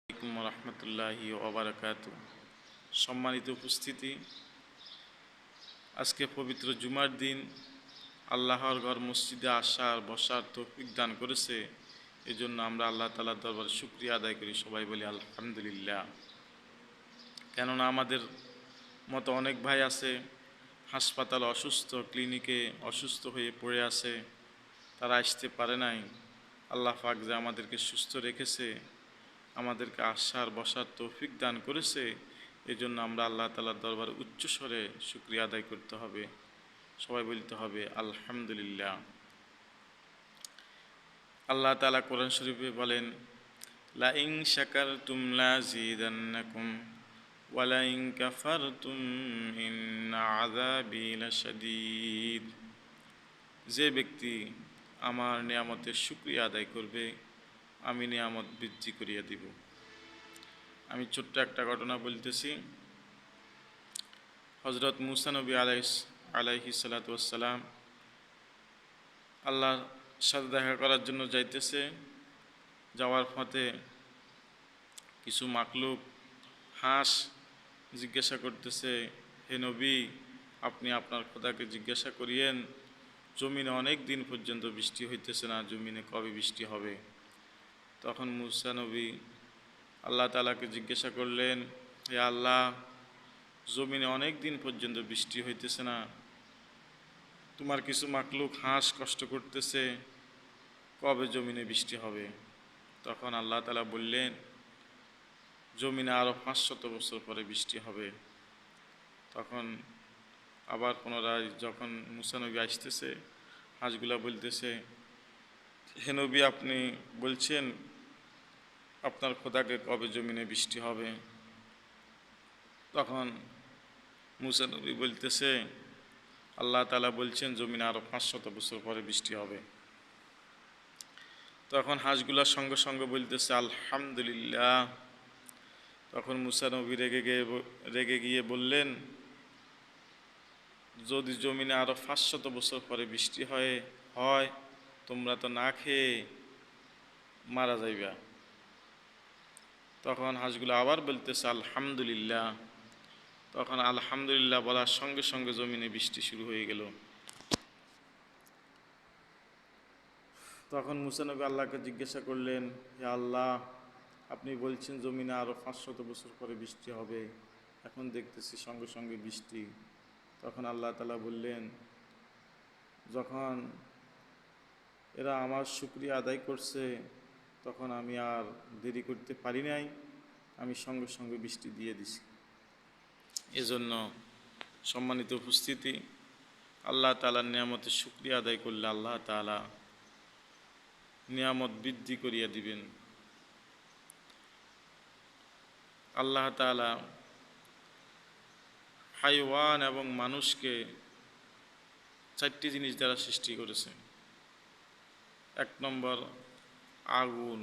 আসসালামু আলাইকুম রহমতুল্লাহি ওবরাকাতু। সম্মানিত উপস্থিতি, আজকে পবিত্র জুমার দিন আল্লাহর ঘর মসজিদে আসার বসার তৌফিক দান করেছে। এই জন্য আমরা আল্লাহ তাআলার দরবারে শুকরিয়া আদায় করি, সবাই বলি আলহামদুলিল্লাহ। কেননা আমাদের মতো অনেক ভাই আছে হাসপাতালে অসুস্থ, ক্লিনিকে অসুস্থ হয়ে পড়ে আছে, তারা আসতে পারে নাই। আল্লাহ পাক যে আমাদেরকে সুস্থ রেখেছে, আমাদেরকে আসার বসার তৌফিক দান করেছে, এই জন্য আমরা আল্লাহ তাআলার দরবারে উচ্চস্বরে শুকরিয়া আদায় করতে হবে, সবাই বলতে হবে আলহামদুলিল্লাহ। আল্লাহ তাআলা কোরআন শরীফে বলেন, লা ইন শাকারতুম লাযিদান্নাকুম ওয়া লা ইন কাফারতুম ইন্না আযাবি লাশাদীদ। যে ব্যক্তি আমার নিয়ামতের শুকরিয়া আদায় করবে, আমি নিয়ামত বৃদ্ধি করিয়া দিব। আমি ছোট্ট একটা ঘটনা বলতেছি। হজরত মুসা নবী আলাইহিস সালাতু ওয়াসসালাম আল্লাহর সাথে দেখা করার জন্য যাইতেছে। যাওয়ার পথে কিছু মাকলুক হাঁস জিজ্ঞাসা করতেছে, হে নবী, আপনি আপনার খোদাকে জিজ্ঞাসা করিয়েন, জমিনে অনেক দিন পর্যন্ত বৃষ্টি হইতেছে না, জমিনে কবে বৃষ্টি হবে? তখন মুসা নবী আল্লাহ তাআলাকে জিজ্ঞাসা করলেন, হে আল্লাহ, জমিনে অনেক দিন পর্যন্ত বৃষ্টি হইতেছে না, তোমার কিছু মাকলুক হাঁস কষ্ট করতেছে, কবে জমিনে বৃষ্টি হবে? তখন আল্লাহ তাআলা বললেন, জমিনে আরও 500 বছর পরে বৃষ্টি হবে। তখন আবার পুনরায় যখন মুসা নবী আসতেছে, হাঁসগুলা বলতেছে, হে নবী, আপনি বলছেন আপনার খোদাকে কবে জমিনে বৃষ্টি হবে? তখন মুসা নবী বলতেছে, আল্লাহ তাআলা বলছেন জমিনে আরও 500 বছর পরে বৃষ্টি হবে। তখন হাঁসগুলার সঙ্গে সঙ্গে বলতেছে আলহামদুলিল্লাহ। তখন মুসা নবী রেগে গিয়ে বললেন, যদি জমিনে আরও 500 বছর পরে বৃষ্টি হয়, তোমরা তো না খেয়ে মারা যাইবা। তখন হাঁসগুলো আবার বলতেছে আলহামদুলিল্লাহ। তখন আলহামদুলিল্লাহ বলার সঙ্গে সঙ্গে জমিনে বৃষ্টি শুরু হয়ে গেল। তখন মুসা নবী আল্লাহকে জিজ্ঞাসা করলেন, হে আল্লাহ, আপনি বলছেন জমিনে আরও 500 বছর পরে বৃষ্টি হবে, এখন দেখতেছি সঙ্গে সঙ্গে বৃষ্টি। তখন আল্লাহ তাআলা বললেন, যখন এরা আমার শুকরিয়া আদায় করছে, তখন আমি আর দেরি করতে পারি নাই, আমি সঙ্গে সঙ্গে বৃষ্টি দিয়ে দিছি। এজন্য সম্মানিত উপস্থিতি, আল্লাহ তাআলার নিয়ামতের শুকরিয়া আদায় করলে আল্লাহ তাআলা নিয়ামত বৃদ্ধি করিয়া দিবেন। আল্লাহ তাআলা হাইওয়ান এবং মানুষকে 4টি জিনিস দ্বারা সৃষ্টি করেছে। 1 নম্বর আগুন,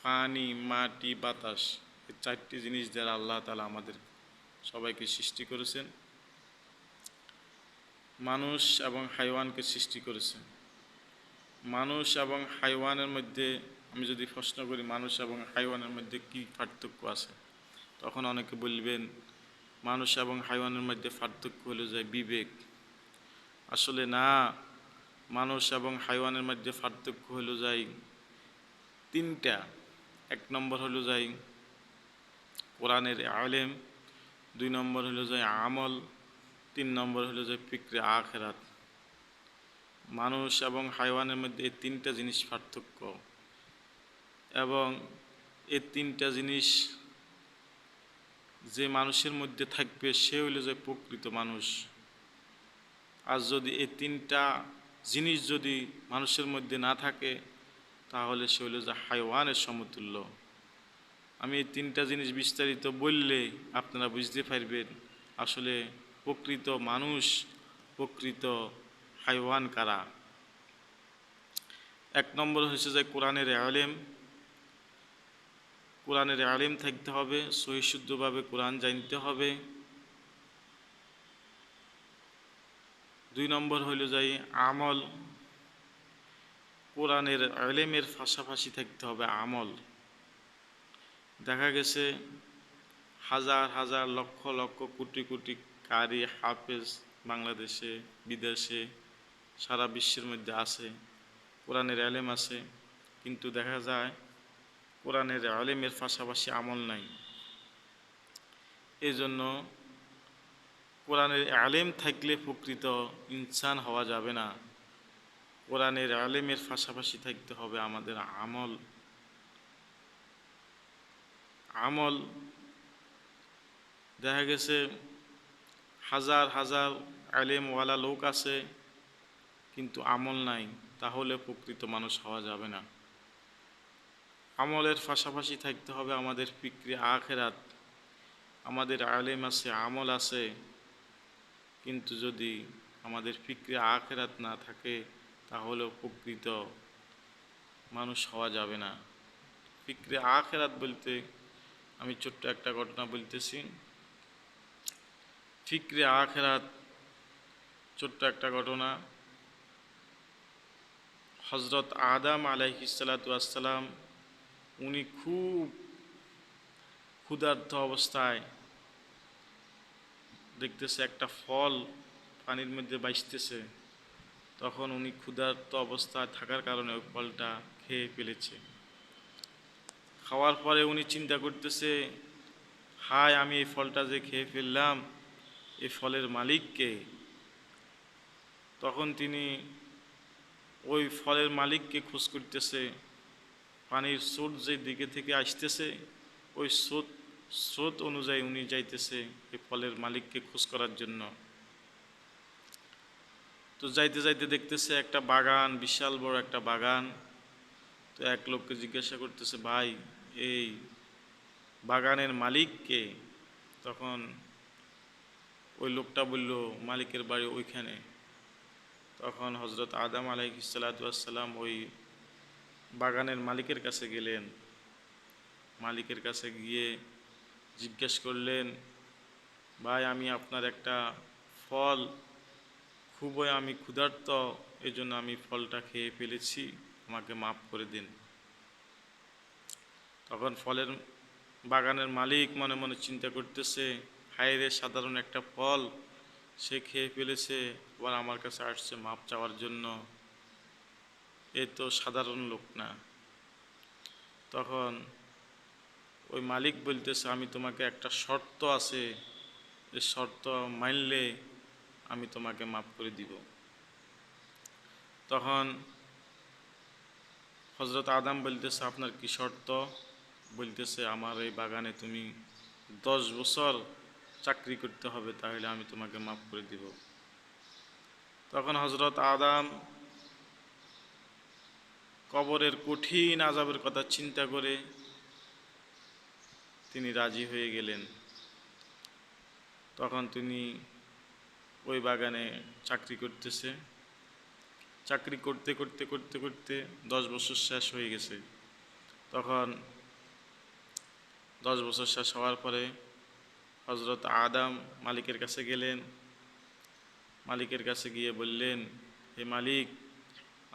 পানি, মাটি, বাতাস। এই 4টি জিনিস দ্বারা আল্লাহ তাআলা আমাদের সবাইকে সৃষ্টি করেছেন। মানুষ এবং হাইওয়ানকে সৃষ্টি করেছেন। মানুষ এবং হাইওয়ানের মধ্যে আমি যদি প্রশ্ন করি, মানুষ এবং হাইওয়ানের মধ্যে কি পার্থক্য আছে, তখন অনেকে বলবেন মানুষ এবং হাইওয়ানের মধ্যে পার্থক্য হলো যে বিবেক। আসলে না, মানুষ এবং হাইওয়ানের মধ্যে পার্থক্য হলো যাই 3টা। 1 নম্বর হলো যাই কোরআনের আলেম, 2 নম্বর হলো যাই আমল, 3 নম্বর হলো যাই ফিকরে আখিরাত। মানুষ এবং হাইওয়ানের মধ্যে এই 3টা জিনিস পার্থক্য, এবং এই 3টা জিনিস যে মানুষের মধ্যে থাকবে সে হইল যে প্রকৃত মানুষ। আর যদি এই 3টা জিনিস যদি মানুষের মধ্যে না থাকে, তাহলে সে হইল যে হাইওয়ানের সমতুল্য। আমি এই 3টা জিনিস বিস্তারিত বললে আপনারা বুঝতে পারবেন আসলে প্রকৃত মানুষ, প্রকৃত হাইওয়ান কারা। 1 নম্বর হচ্ছে যে কোরআনের আলেম। কোরআনের আলেম থাকতে হবে, সহিশুদ্ধভাবে কোরআন জানতে হবে। 2 নম্বর হইল যাই আমল। কোরআনের আলেমের পাশাপাশি থাকতে হবে আমল। দেখা গেছে হাজার হাজার লক্ষ লক্ষ কোটি কোটি কারি হাফেজ বাংলাদেশে, বিদেশে, সারা বিশ্বের মধ্যে আছে, কোরআনের এলেম আছে, কিন্তু দেখা যায় কোরআনের এলেমের পাশাপাশি আমল নাই। এই জন্য কোরআনের আলেম থাকলে প্রকৃত ইনসান হওয়া যাবে না। কোরআনের আলেমের পাশাপাশি থাকতে হবে আমাদের আমল। আমল দেখা গেছে হাজার হাজার আলেমওয়ালা লোক আছে, কিন্তু আমল নাই, তাহলে প্রকৃত মানুষ হওয়া যাবে না। আমলের পাশাপাশি থাকতে হবে আমাদের ফিকরে আখিরাত। আমাদের আলেম আছে, আমল আছে, কিন্তু যদি আমাদের ফিকরে আখিরাত না থাকে তাহলে প্রকৃত মানুষ হওয়া যাবে না। ফিকরে আখিরাত বলতে আমি ছোট্ট একটা ঘটনা বলতেছি। ফিকরে আখিরাত ছোট্ট একটা ঘটনা। হযরত আদম আলাইহিস সালাতু ওয়াস সালাম উনি খুব ক্ষুধার্ত অবস্থায় দেখতেছে একটা ফল পানির মধ্যে ভাসতেছে, তখন উনি ক্ষুধার্ত অবস্থায় থাকার কারণে ওই ফলটা খেয়ে ফেলেছে। খাওয়ার পরে উনি চিন্তা করতেছে, হায় আমি এই ফলটা যে খেয়ে ফেললাম, এই ফলের মালিক কে? তখন তিনি ওই ফলের মালিককে খোঁজ করতেছে। পানির স্রোত যে দিকে থেকে আসতেছে, ওই স্রোত অনুযায়ী উনি যাইতেছে এই ফলের মালিককে খোঁজ করার জন্য। তো যাইতে যাইতে দেখতেছে একটা বাগান, বিশাল বড় একটা বাগান। তো এক লোককে জিজ্ঞাসা করতেছে, ভাই এই বাগানের মালিক কে? তখন ওই লোকটা বলল, মালিকের বাড়ি ওইখানে। তখন হযরত আদম আলাইহিস সালাতু ওয়াস সালাম ওই বাগানের মালিকের কাছে গেলেন। মালিকের কাছে গিয়ে জিজ্ঞেস করলেন, ভাই আমি আপনার একটা ফল, খুবই আমি ক্ষুধার্ত, এই জন্য আমি ফলটা খেয়ে ফেলেছি, আমাকে মাফ করে দিন। তখন ফলের বাগানের মালিক মনে মনে চিন্তা করতেছে, হায় রে, সাধারণ একটা ফল সে খেয়ে ফেলেছে, আবার আমার কাছে আসছে মাপ চাওয়ার জন্য, এ তো সাধারণ লোক না। তখন ওই মালিক বলতেছে, আমি তোমাকে একটা শর্ত আছে, এই শর্ত মানলে আমি তোমাকে মাফ করে দিব। তখন হযরত আদম বলতেছে, আপনার কি শর্ত? বলতেছে, আমার এই বাগানে তুমি 10 বছর চাকরি করতে হবে, তাহলে আমি তোমাকে মাফ করে দিব। তখন হযরত আদম কবরের কঠিন আযাবের কথা চিন্তা করে তিনি রাজি হয়ে গেলেন। তখন তিনি ওই বাগানে চাকরি করতেছে। চাকরি করতে করতে করতে করতে 10 বছর শেষ হয়ে গেছে। তখন 10 বছর শেষ হওয়ার পরে হযরত আদম মালিকের কাছে গেলেন। মালিকের কাছে গিয়ে বললেন, হে মালিক,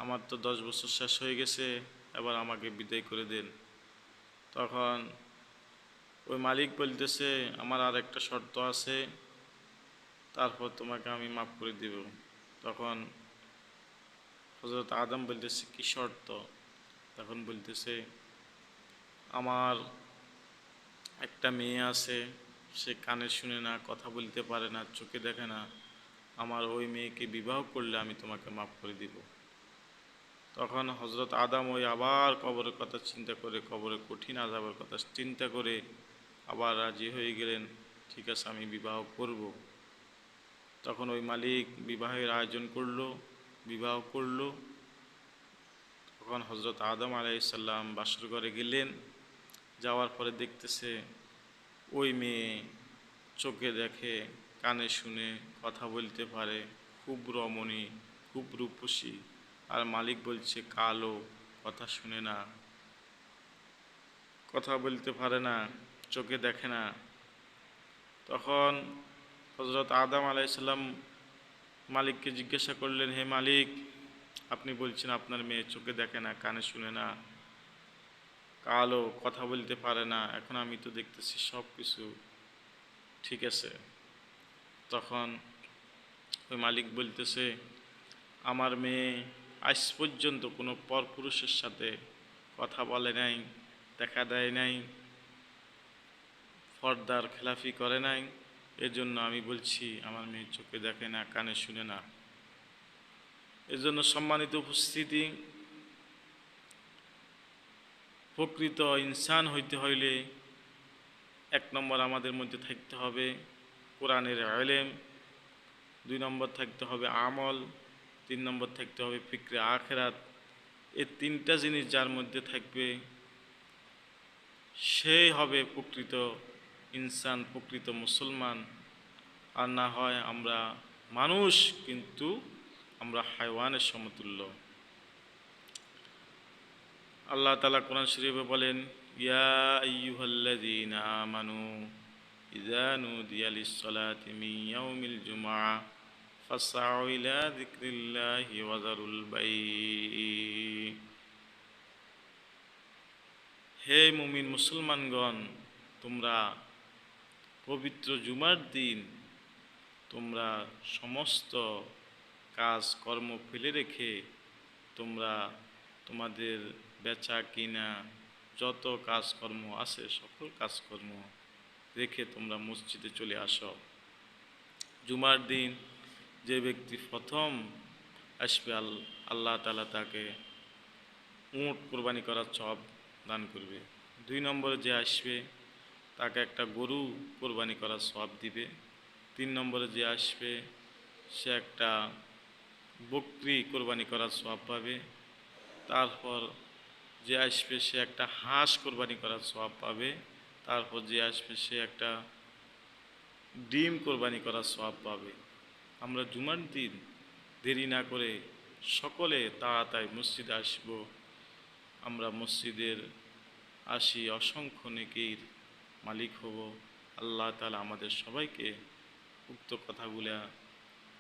আমার তো 10 বছর শেষ হয়ে গেছে, এবার আমাকে বিদায় করে দেন। তখন ওই মালিক বলতেছে, আমার আর একটা শর্ত আছে, তারপর তোমাকে আমি মাফ করে দিব। তখন হযরত আদম বলতেছে, কি শর্ত? তখন বলতেছে, আমার একটা মেয়ে আছে, সে কানে শুনে না, কথা বলতে পারে না, চোখে দেখে না, আমার ওই মেয়েকে বিবাহ করলে আমি তোমাকে মাফ করে দিব। তখন হযরত আদম ওই আবার কবরের কথা চিন্তা করে, কবরের কঠিন আযাবের কথা চিন্তা করে আবার রাজি হয়ে গেলেন, ঠিক আছে আমি বিবাহ করব। তখন ওই মালিক বিবাহের আয়োজন করলো, বিবাহ করলো। তখন হযরত আদম আলাইহিস সালাম বাসর ঘরে গেলেন। যাওয়ার পরে দেখতেছে ওই মেয়ে চোখে দেখে, কানে শুনে, কথা বলতে পারে, খুব রমণী, খুব রূপসী। আর মালিক বলছে কালো, কথা শুনে না, কথা বলতে পারে না, চোখে দেখে না। তখন হযরত আদম আলাইহিস সালাম মালিককে জিজ্ঞাসা করলেন, হে মালিক, আপনি বলছেন আপনার মেয়ে চোখে দেখে না, কানে শুনে না, কালো, কথা বলতে পারে না, এখন আমি তো দেখতেছি সব কিছু ঠিক আছে। তখন ওই মালিক বলতেছে, আমার মেয়ে আজ পর্যন্ত কোনো পরপুরুষের সাথে কথা বলে নাই, দেখা দেয় নাই, পর্দার খেলাফি করে নাই, এজন্য আমি বলছি আমার মেয়ে চোখে দেখে না, কানে শুনে না। এজন্য সম্মানিত উপস্থিতি, প্রকৃত ইনসান হইতে হইলে এক নম্বর আমাদের মধ্যে থাকতে হবে কোরআনের ইলম, দুই নম্বর থাকতে হবে আমল, তিন নম্বর থাকতে হবে ফিকরে আখিরাত। এই তিনটা জিনিস যার মধ্যে থাকবে সেই হবে প্রকৃত ইনসান, প্রকৃত মুসলমান। আর না হয় আমরা মানুষ কিন্তু আমরা হায়ওয়ানের সমতুল্য। আল্লাহ তাআলা কোরআন শরীফে বলেন, ইয়া আইয়ুহাল্লাযীনা আমানু ইযা নুদিয়া লিস-সালাতি মিন ইয়াউমিল জুমআহ ফাসআউ ইলা যিকরিল্লাহি ওয়া যারুল বাই'। হে মুমিন মুসলমানগণ, তোমরা পবিত্র জুমার দিন তোমরা সমস্ত কাজ কর্ম ফেলে রেখে তোমরা তোমাদের বেচা কিনা যত কাজকর্ম আছে সকল কাজকর্ম রেখে তোমরা মসজিদে চলে আসো। জুমার দিন যে ব্যক্তি প্রথম আসবে আল্লাহ তাআলা তাকে উট কোরবানি করার সওয়াব দান করবে। দুই নম্বরে যে আসবে তাকে একটা গরু কোরবানি করার সওয়াব দিবে। তিন নম্বরে যে আসবে সে একটা বকরি কোরবানি করার সওয়াব পাবে। তারপর যে আসবে সে একটা হাঁস কোরবানি করার সওয়াব পাবে। তারপর যে আসবে সে একটা ডিম কোরবানি করার সওয়াব পাবে। আমরা জুমার দিন দেরি না করে সকলে তাড়াতাড়ি মসজিদে আসব। আমরা মসজিদের আসি, অসংখ্য নেকির মালিক হব। আল্লাহ তাআলা আমাদের সবাইকে উক্ত কথাগুলা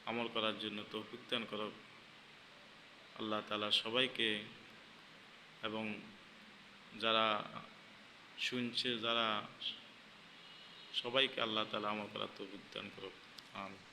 আমল করার জন্য তৌফিক দান করুক। আল্লাহ তাআলা সবাইকে এবং যারা শুনছে যারা সবাইকে আল্লাহ তাআলা আমল করার তৌফিক দান করুক। আমিন।